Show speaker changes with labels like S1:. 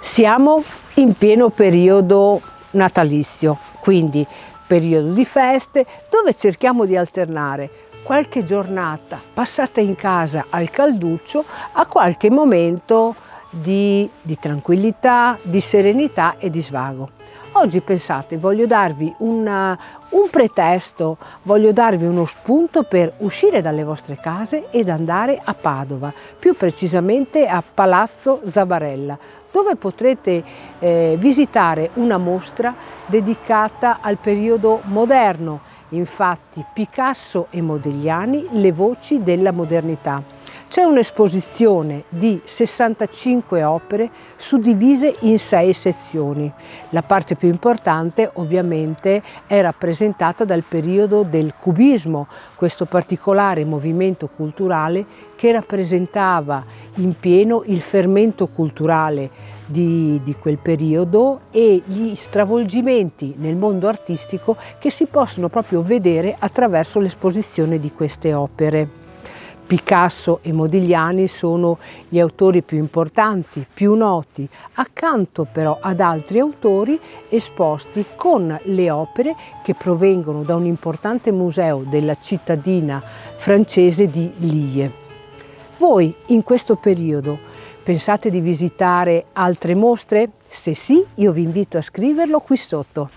S1: Siamo in pieno periodo natalizio, quindi periodo di feste, dove cerchiamo di alternare qualche giornata passata in casa al calduccio a qualche momento di tranquillità, di serenità e di svago. Oggi pensate, voglio darvi un pretesto, voglio darvi uno spunto per uscire dalle vostre case ed andare a Padova, più precisamente a Palazzo Zabarella, dove potrete visitare una mostra dedicata al periodo moderno, infatti Picasso e Modigliani, le voci della modernità. C'è un'esposizione di 65 opere suddivise in 6 sezioni. La parte più importante ovviamente è rappresentata dal periodo del cubismo, questo particolare movimento culturale che rappresentava in pieno il fermento culturale di quel periodo e gli stravolgimenti nel mondo artistico che si possono proprio vedere attraverso l'esposizione di queste opere. Picasso e Modigliani sono gli autori più importanti, più noti, accanto però ad altri autori esposti con le opere che provengono da un importante museo della cittadina francese di Lille. Voi in questo periodo pensate di visitare altre mostre? Se sì, io vi invito a scriverlo qui sotto.